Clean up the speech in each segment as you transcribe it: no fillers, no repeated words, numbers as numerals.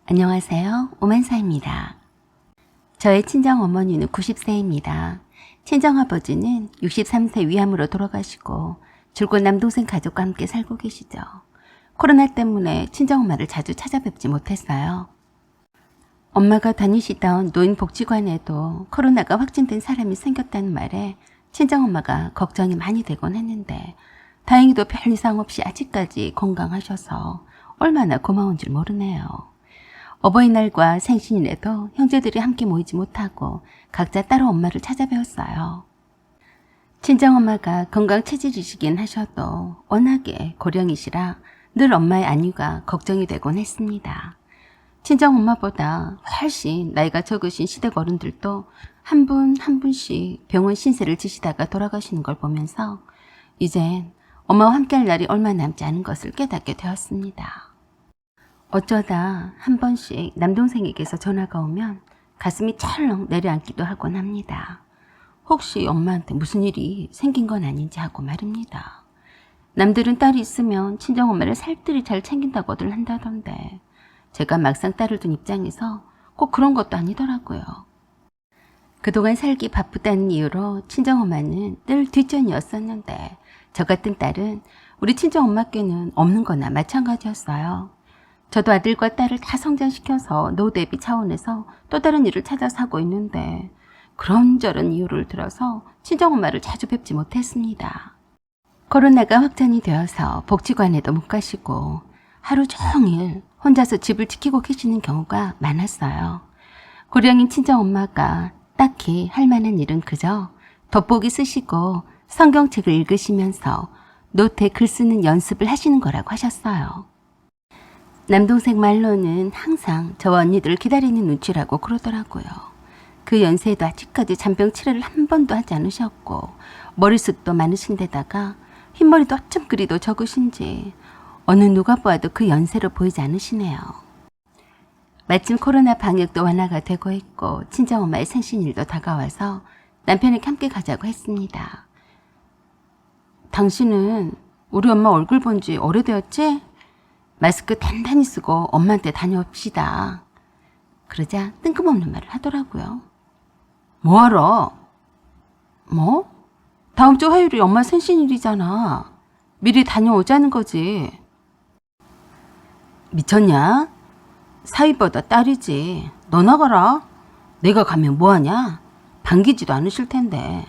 안녕하세요. 오만사입니다. 저의 친정어머니는 90세입니다. 친정아버지는 63세 위암으로 돌아가시고 줄곧 남동생 가족과 함께 살고 계시죠. 코로나 때문에 친정엄마를 자주 찾아뵙지 못했어요. 엄마가 다니시던 노인복지관에도 코로나가 확진된 사람이 생겼다는 말에 친정엄마가 걱정이 많이 되곤 했는데 다행히도 별 이상 없이 아직까지 건강하셔서 얼마나 고마운 줄 모르네요. 어버이날과 생신일에도 형제들이 함께 모이지 못하고 각자 따로 엄마를 찾아뵈었어요. 친정엄마가 건강체질이시긴 하셔도 워낙에 고령이시라 늘 엄마의 안위가 걱정이 되곤 했습니다. 친정엄마보다 훨씬 나이가 적으신 시댁 어른들도 한 분 한 분씩 병원 신세를 지시다가 돌아가시는 걸 보면서 이젠 엄마와 함께할 날이 얼마 남지 않은 것을 깨닫게 되었습니다. 어쩌다 한 번씩 남동생에게서 전화가 오면 가슴이 철렁 내려앉기도 하곤 합니다. 혹시 엄마한테 무슨 일이 생긴 건 아닌지 하고 말입니다. 남들은 딸이 있으면 친정엄마를 살뜰히 잘 챙긴다고들 한다던데 제가 막상 딸을 둔 입장에서 꼭 그런 것도 아니더라고요. 그동안 살기 바쁘다는 이유로 친정엄마는 늘 뒷전이었었는데 저 같은 딸은 우리 친정엄마께는 없는 거나 마찬가지였어요. 저도 아들과 딸을 다 성장시켜서 노후 대비 차원에서 또 다른 일을 찾아서 하고 있는데 그런저런 이유를 들어서 친정엄마를 자주 뵙지 못했습니다. 코로나가 확산이 되어서 복지관에도 못 가시고 하루 종일 혼자서 집을 지키고 계시는 경우가 많았어요. 고령인 친정엄마가 딱히 할 만한 일은 그저 돋보기 쓰시고 성경책을 읽으시면서 노트에 글 쓰는 연습을 하시는 거라고 하셨어요. 남동생 말로는 항상 저와 언니들을 기다리는 눈치라고 그러더라고요. 그 연세에도 아직까지 잔병 치레를 한 번도 하지 않으셨고 머리숱도 많으신 데다가 흰머리도 어쩜 그리도 적으신지 어느 누가 보아도 그 연세로 보이지 않으시네요. 마침 코로나 방역도 완화가 되고 있고 친정엄마의 생신일도 다가와서 남편에게 함께 가자고 했습니다. 당신은 우리 엄마 얼굴 본 지 오래되었지? 마스크 단단히 쓰고 엄마한테 다녀옵시다. 그러자 뜬금없는 말을 하더라고요. 뭐하러? 뭐? 다음 주 화요일이 엄마 생신일이잖아. 미리 다녀오자는 거지. 미쳤냐? 사위보다 딸이지. 너 나가라. 내가 가면 뭐하냐? 반기지도 않으실 텐데.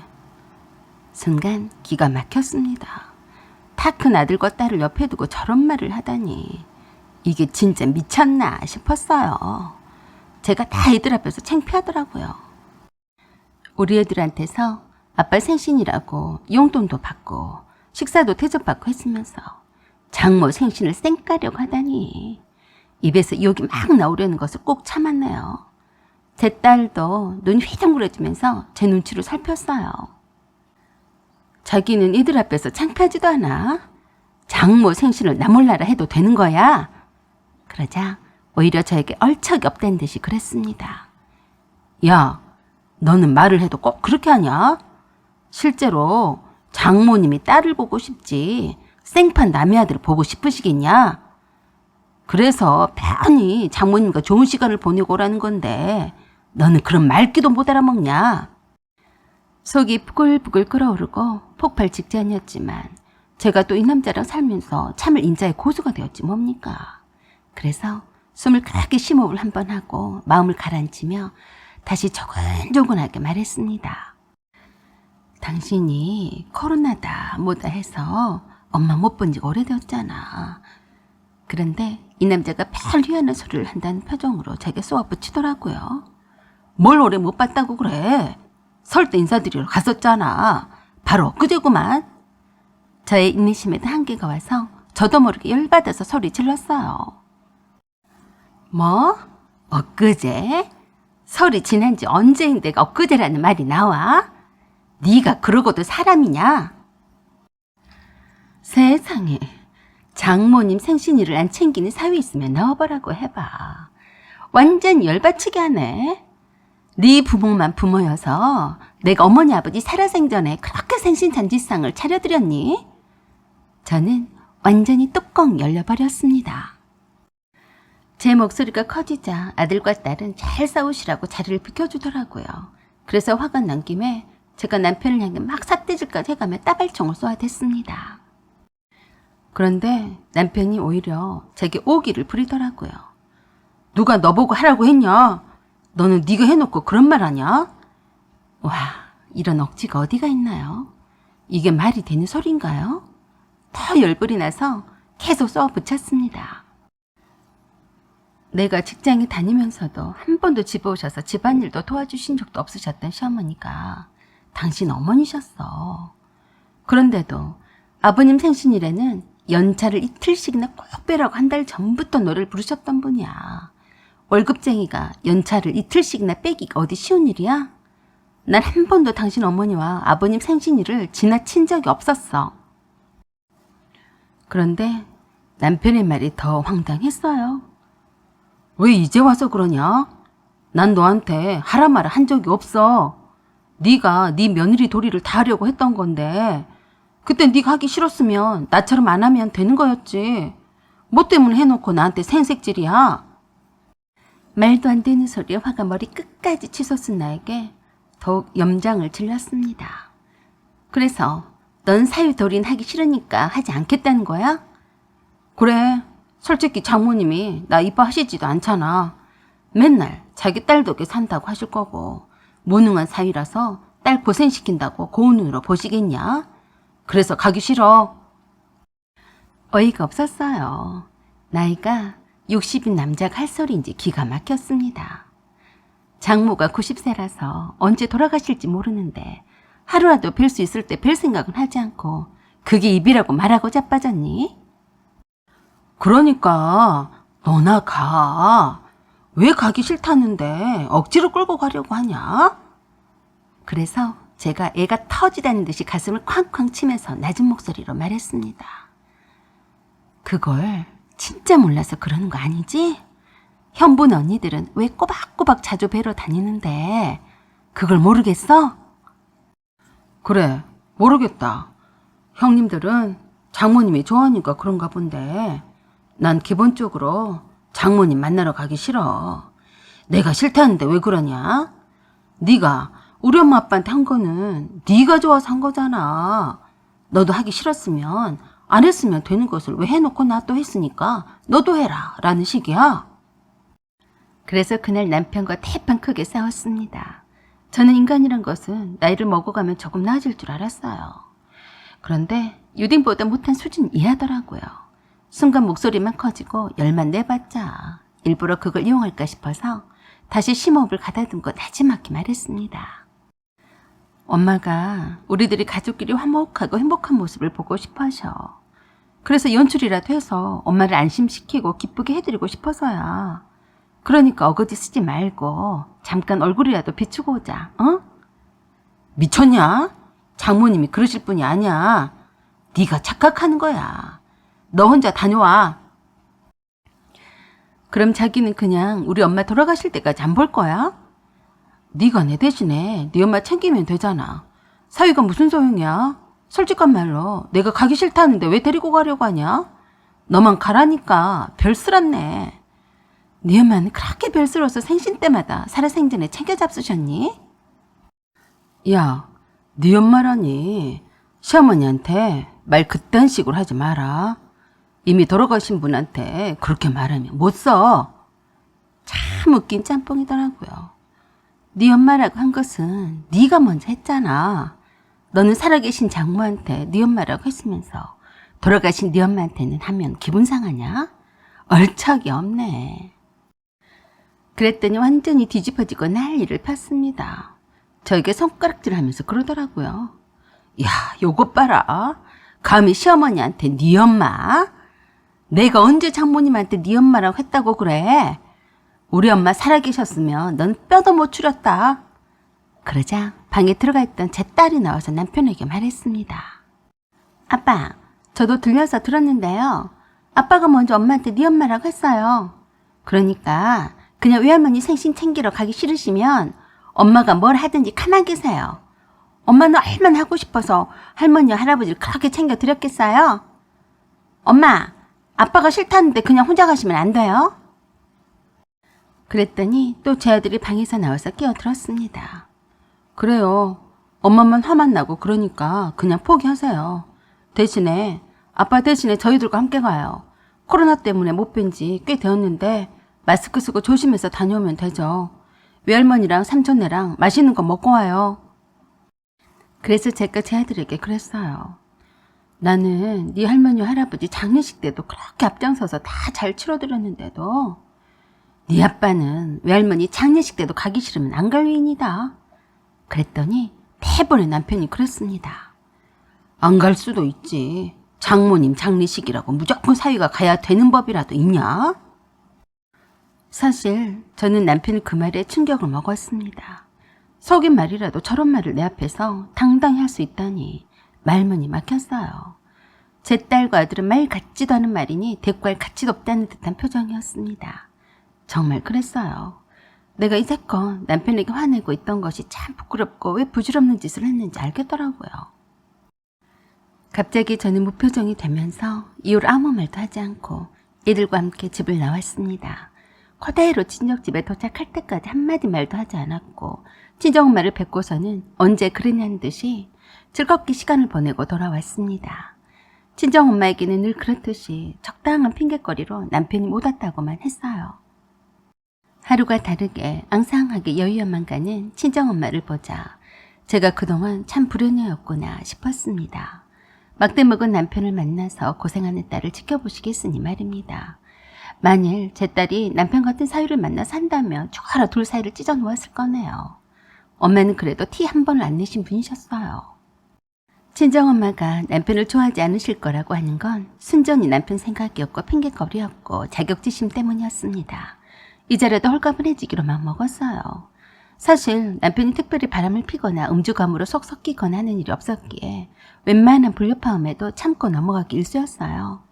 순간 기가 막혔습니다. 다 큰 아들과 딸을 옆에 두고 저런 말을 하다니 이게 진짜 미쳤나 싶었어요. 제가 다 애들 앞에서 창피하더라고요. 우리 애들한테서 아빠 생신이라고 용돈도 받고 식사도 대접받고 했으면서 장모 생신을 쌩까려고 하다니 입에서 욕이 막 나오려는 것을 꼭 참았네요. 제 딸도 눈이 휘둥그레지면서 제 눈치를 살폈어요. 자기는 이들 앞에서 창피하지도 않아? 장모 생신을 나 몰라라 해도 되는 거야? 그러자 오히려 저에게 얼척이 없다는 듯이 그랬습니다. 야, 너는 말을 해도 꼭 그렇게 하냐? 실제로 장모님이 딸을 보고 싶지 생판 남의 아들을 보고 싶으시겠냐? 그래서 편히 장모님과 좋은 시간을 보내고 오라는 건데 너는 그런 말귀도 못 알아먹냐? 속이 부글부글 끓어오르고 폭발 직전이었지만 제가 또 이 남자랑 살면서 참을 인자의 고수가 되었지 뭡니까. 그래서 숨을 크게 심호흡을 한번 하고 마음을 가라앉히며 다시 조근조근하게 말했습니다. 당신이 코로나다 뭐다 해서 엄마 못 본 지가 오래되었잖아. 그런데 이 남자가 별 희한한 소리를 한다는 표정으로 제게 쏘아붙이더라고요. 뭘 오래 못 봤다고 그래. 설 때 인사드리러 갔었잖아. 바로 엊그제구만. 저의 인내심에도 한계가 와서 저도 모르게 열받아서 소리 질렀어요. 뭐? 엊그제? 설이 지난 지 언제인데 엊그제라는 말이 나와? 네가 그러고도 사람이냐? 세상에, 장모님 생신일을 안 챙기는 사위 있으면 나와보라고 해봐. 완전 열받치게 하네. 네 부모만 부모여서 내가 어머니 아버지 살아생전에 그렇게 생신잔치상을 차려드렸니? 저는 완전히 뚜껑 열려버렸습니다. 제 목소리가 커지자 아들과 딸은 잘 싸우시라고 자리를 비켜주더라고요. 그래서 화가 난 김에 제가 남편을 향해 막 삿대질까지 해가며 따발총을 쏘아댔습니다. 그런데 남편이 오히려 제게 오기를 부리더라고요. 누가 너보고 하라고 했냐? 너는 네가 해놓고 그런 말 하냐? 와, 이런 억지가 어디가 있나요? 이게 말이 되는 소리인가요? 더 열불이 나서 계속 쏘아 붙였습니다. 내가 직장에 다니면서도 한 번도 집에 오셔서 집안일도 도와주신 적도 없으셨던 시어머니가 당신 어머니셨어. 그런데도 아버님 생신일에는 연차를 이틀씩이나 꼭 빼라고 한 달 전부터 노래를 부르셨던 분이야. 월급쟁이가 연차를 이틀씩이나 빼기가 어디 쉬운 일이야? 난 한 번도 당신 어머니와 아버님 생신일을 지나친 적이 없었어. 그런데 남편의 말이 더 황당했어요. 왜 이제 와서 그러냐? 난 너한테 하라 마라 한 적이 없어. 네가 네 며느리 도리를 다 하려고 했던 건데 그때 네가 하기 싫었으면 나처럼 안 하면 되는 거였지. 뭐 때문에 해놓고 나한테 생색질이야? 말도 안 되는 소리에 화가 머리 끝까지 치솟은 나에게 더욱 염장을 질렀습니다. 그래서 넌 사위도리는 하기 싫으니까 하지 않겠다는 거야? 그래, 솔직히 장모님이 나 이뻐하시지도 않잖아. 맨날 자기 딸 덕에 산다고 하실 거고 무능한 사위라서 딸 고생시킨다고 고운 눈으로 보시겠냐? 그래서 가기 싫어. 어이가 없었어요. 나이가 60인 남자가 할 소리인지 기가 막혔습니다. 장모가 90세라서 언제 돌아가실지 모르는데 하루라도 뵐 수 있을 때 뵐 생각은 하지 않고 그게 입이라고 말하고 자빠졌니? 그러니까 너나 가. 왜 가기 싫다는데 억지로 끌고 가려고 하냐? 그래서 제가 애가 터지다는 듯이 가슴을 쾅쾅 치면서 낮은 목소리로 말했습니다. 그걸 진짜 몰라서 그러는 거 아니지? 현분 언니들은 왜 꼬박꼬박 자주 뵈러 다니는데 그걸 모르겠어? 그래, 모르겠다. 형님들은 장모님이 좋아하니까 그런가 본데 난 기본적으로 장모님 만나러 가기 싫어. 내가 싫다는데 왜 그러냐? 네가 우리 엄마 아빠한테 한 거는 네가 좋아서 한 거잖아. 너도 하기 싫었으면 안 했으면 되는 것을 왜 해놓고 나 또 했으니까 너도 해라 라는 식이야. 그래서 그날 남편과 대판 크게 싸웠습니다. 저는 인간이란 것은 나이를 먹어가면 조금 나아질 줄 알았어요. 그런데 유딩보다 못한 수준 이하더라고요. 순간 목소리만 커지고 열만 내봤자 일부러 그걸 이용할까 싶어서 다시 심호흡을 가다듬고 나지막히 말했습니다. 엄마가 우리들이 가족끼리 화목하고 행복한 모습을 보고 싶어 하셔. 그래서 연출이라도 해서 엄마를 안심시키고 기쁘게 해드리고 싶어서야. 그러니까 어거지 쓰지 말고 잠깐 얼굴이라도 비추고 오자. 어? 미쳤냐? 장모님이 그러실 분이 아니야. 네가 착각하는 거야. 너 혼자 다녀와. 그럼 자기는 그냥 우리 엄마 돌아가실 때까지 안 볼 거야? 네가 내 대신에 네 엄마 챙기면 되잖아. 사위가 무슨 소용이야? 솔직한 말로 내가 가기 싫다는데 왜 데리고 가려고 하냐? 너만 가라니까 별스럽네. 네 엄마는 그렇게 별스러워서 생신 때마다 살아생전에 챙겨 잡수셨니? 야, 네 엄마라니 시어머니한테 말 그딴 식으로 하지 마라. 이미 돌아가신 분한테 그렇게 말하면 못 써. 참 웃긴 짬뽕이더라고요. 네 엄마라고 한 것은 네가 먼저 했잖아. 너는 살아계신 장모한테 네 엄마라고 했으면서 돌아가신 네 엄마한테는 하면 기분 상하냐? 얼척이 없네. 그랬더니 완전히 뒤집어지고 난리를 폈습니다. 저에게 손가락질하면서 그러더라고요. 야, 요것 봐라. 감히 시어머니한테 네 엄마? 내가 언제 장모님한테 네 엄마라고 했다고 그래? 우리 엄마 살아계셨으면 넌 뼈도 못 추렸다. 그러자 방에 들어가 있던 제 딸이 나와서 남편에게 말했습니다. 아빠, 저도 들려서 들었는데요. 아빠가 먼저 엄마한테 네 엄마라고 했어요. 그러니까 그냥 외할머니 생신 챙기러 가기 싫으시면 엄마가 뭘 하든지 가만 계세요. 엄마는 얼마나 하고 싶어서 할머니와 할아버지를 그렇게 챙겨드렸겠어요? 엄마, 아빠가 싫다는데 그냥 혼자 가시면 안 돼요? 그랬더니 또 제 아들이 방에서 나와서 끼어들었습니다. 그래요. 엄마만 화만 나고 그러니까 그냥 포기하세요. 대신에 아빠 대신에 저희들과 함께 가요. 코로나 때문에 못 뵌 지 꽤 되었는데 마스크 쓰고 조심해서 다녀오면 되죠. 외할머니랑 삼촌네랑 맛있는 거 먹고 와요. 그래서 제가 제 아들에게 그랬어요. 나는 네 할머니 할아버지 장례식 때도 그렇게 앞장서서 다 잘 치러드렸는데도 네 아빠는 외할머니 장례식 때도 가기 싫으면 안 갈 위인이다. 그랬더니 대번에 남편이 그랬습니다. 안 갈 수도 있지. 장모님 장례식이라고 무조건 사위가 가야 되는 법이라도 있냐? 사실 저는 남편이 그 말에 충격을 먹었습니다. 속인 말이라도 저런 말을 내 앞에서 당당히 할 수 있다니 말문이 막혔어요. 제 딸과 아들은 말 같지도 않은 말이니 대꾸할 가치도 없다는 듯한 표정이었습니다. 정말 그랬어요. 내가 이제껏 남편에게 화내고 있던 것이 참 부끄럽고 왜 부질없는 짓을 했는지 알겠더라고요. 갑자기 저는 무표정이 되면서 이후로 아무 말도 하지 않고 애들과 함께 집을 나왔습니다. 그대로 친정집에 도착할 때까지 한마디 말도 하지 않았고 친정엄마를 뵙고서는 언제 그랬냐는 듯이 즐겁게 시간을 보내고 돌아왔습니다. 친정엄마에게는 늘 그렇듯이 적당한 핑계거리로 남편이 못 왔다고만 했어요. 하루가 다르게 앙상하게 여유야만 가는 친정엄마를 보자 제가 그동안 참 불효녀였구나 싶었습니다. 막대 먹은 남편을 만나서 고생하는 딸을 지켜보시겠으니 말입니다. 만일 제 딸이 남편 같은 사위를 만나 산다면 죽어라 둘 사이를 찢어 놓았을 거네요. 엄마는 그래도 티 한 번을 안 내신 분이셨어요. 친정엄마가 남편을 좋아하지 않으실 거라고 하는 건 순전히 남편 생각이었고 핑계거리였고 자격지심 때문이었습니다. 이제라도 헐가분해지기로 마음먹었어요. 사실 남편이 특별히 바람을 피거나 음주감으로 속 섞이거나 하는 일이 없었기에 웬만한 불협화음에도 참고 넘어가기 일쑤였어요.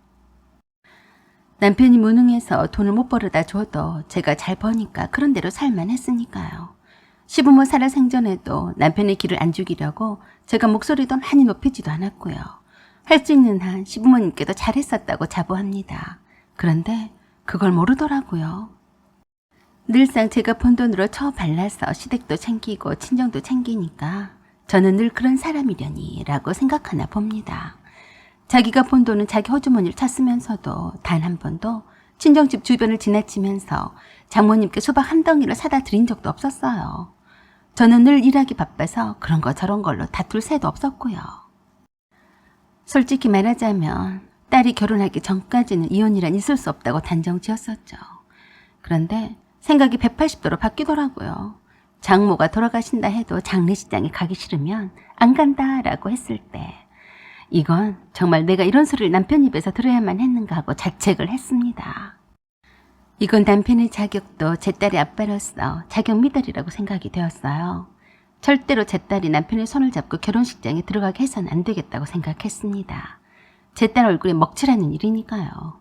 남편이 무능해서 돈을 못 벌어다 줘도 제가 잘 버니까 그런 대로 살만 했으니까요. 시부모 살아 생전에도 남편의 길을 안 죽이려고 제가 목소리도 많이 높이지도 않았고요. 할 수 있는 한 시부모님께도 잘했었다고 자부합니다. 그런데 그걸 모르더라고요. 늘상 제가 번 돈으로 처 발라서 시댁도 챙기고 친정도 챙기니까 저는 늘 그런 사람이려니 라고 생각하나 봅니다. 자기가 번 돈은 자기 호주머니를 찾으면서도 단 한 번도 친정집 주변을 지나치면서 장모님께 수박 한 덩이를 사다 드린 적도 없었어요. 저는 늘 일하기 바빠서 그런 거 저런 걸로 다툴 새도 없었고요. 솔직히 말하자면 딸이 결혼하기 전까지는 이혼이란 있을 수 없다고 단정 지었었죠. 그런데 생각이 180도로 바뀌더라고요. 장모가 돌아가신다 해도 장례식장에 가기 싫으면 안 간다라고 했을 때 이건 정말 내가 이런 소리를 남편 입에서 들어야만 했는가 하고 자책을 했습니다. 이건 남편의 자격도 제 딸의 아빠로서 자격 미달이라고 생각이 되었어요. 절대로 제 딸이 남편의 손을 잡고 결혼식장에 들어가게 해서는 안 되겠다고 생각했습니다. 제 딸 얼굴에 먹칠하는 일이니까요.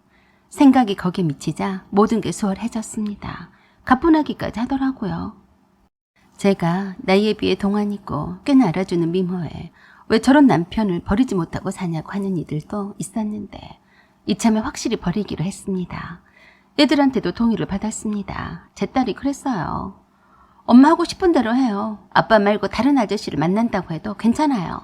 생각이 거기에 미치자 모든 게 수월해졌습니다. 가뿐하기까지 하더라고요. 제가 나이에 비해 동안이고 꽤나 알아주는 미모에 왜 저런 남편을 버리지 못하고 사냐고 하는 이들도 있었는데 이참에 확실히 버리기로 했습니다. 애들한테도 동의를 받았습니다. 제 딸이 그랬어요. 엄마 하고 싶은 대로 해요. 아빠 말고 다른 아저씨를 만난다고 해도 괜찮아요.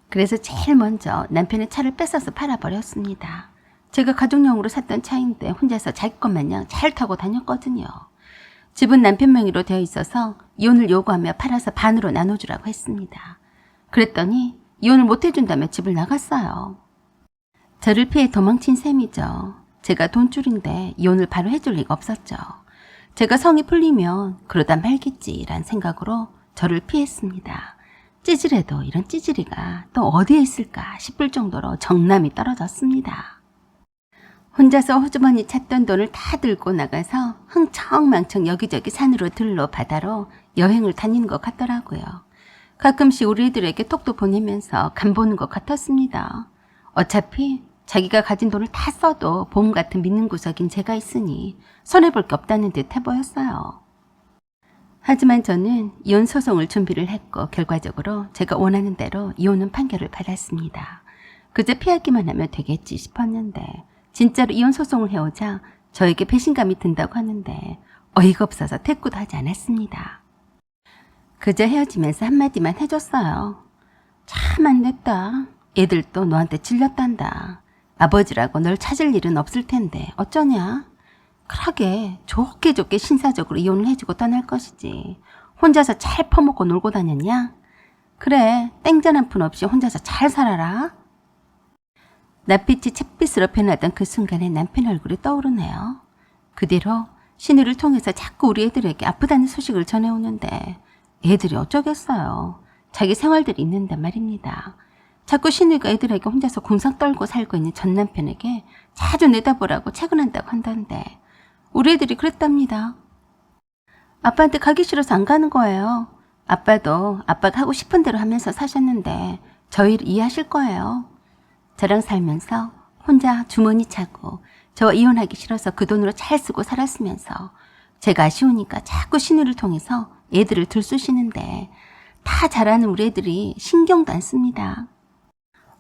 그래서 제일 먼저 남편의 차를 뺏어서 팔아버렸습니다. 제가 가족용으로 샀던 차인데 혼자서 자기 것 마냥 잘 타고 다녔거든요. 집은 남편 명의로 되어 있어서 이혼을 요구하며 팔아서 반으로 나눠주라고 했습니다. 그랬더니 이혼을 못 해준다며 집을 나갔어요. 저를 피해 도망친 셈이죠. 제가 돈줄인데 이혼을 바로 해줄 리가 없었죠. 제가 성이 풀리면 그러다 말겠지란 생각으로 저를 피했습니다. 찌질해도 이런 찌질이가 또 어디에 있을까 싶을 정도로 정남이 떨어졌습니다. 혼자서 호주머니 찾던 돈을 다 들고 나가서 흥청망청 여기저기 산으로 들로 바다로 여행을 다니는 것 같더라고요. 가끔씩 우리 애들에게 톡도 보내면서 간 보는 것 같았습니다. 어차피 자기가 가진 돈을 다 써도 보험 같은 믿는 구석인 제가 있으니 손해볼 게 없다는 듯 해보였어요. 하지만 저는 이혼 소송을 준비를 했고 결과적으로 제가 원하는 대로 이혼은 판결을 받았습니다. 그저 피하기만 하면 되겠지 싶었는데 진짜로 이혼 소송을 해오자 저에게 배신감이 든다고 하는데 어이가 없어서 대꾸도 하지 않았습니다. 그저 헤어지면서 한마디만 해줬어요. 참 안 됐다. 애들도 너한테 질렸단다. 아버지라고 널 찾을 일은 없을 텐데 어쩌냐? 그러게 좋게 신사적으로 이혼을 해주고 떠날 것이지. 혼자서 잘 퍼먹고 놀고 다녔냐? 그래, 땡전 한 푼 없이 혼자서 잘 살아라. 낯빛이 잿빛으로 변하던 그 순간에 남편 얼굴이 떠오르네요. 그 뒤로 신우를 통해서 자꾸 우리 애들에게 아프다는 소식을 전해오는데 애들이 어쩌겠어요. 자기 생활들이 있는데 말입니다. 자꾸 신우가 애들에게 혼자서 궁상 떨고 살고 있는 전 남편에게 자주 내다보라고 채근한다고 한다는데 우리 애들이 그랬답니다. 아빠한테 가기 싫어서 안 가는 거예요. 아빠도 아빠가 하고 싶은 대로 하면서 사셨는데 저희를 이해하실 거예요. 저랑 살면서 혼자 주머니 차고 저 이혼하기 싫어서 그 돈으로 잘 쓰고 살았으면서 제가 아쉬우니까 자꾸 신우를 통해서 애들을 들쑤시는데 다 잘하는 우리 애들이 신경도 안 씁니다.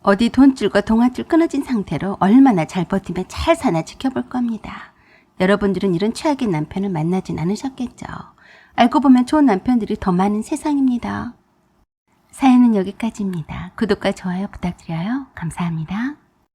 어디 돈줄과 동아줄 끊어진 상태로 얼마나 잘 버티면 잘 사나 지켜볼 겁니다. 여러분들은 이런 최악의 남편을 만나진 않으셨겠죠. 알고 보면 좋은 남편들이 더 많은 세상입니다. 사연은 여기까지입니다. 구독과 좋아요 부탁드려요. 감사합니다.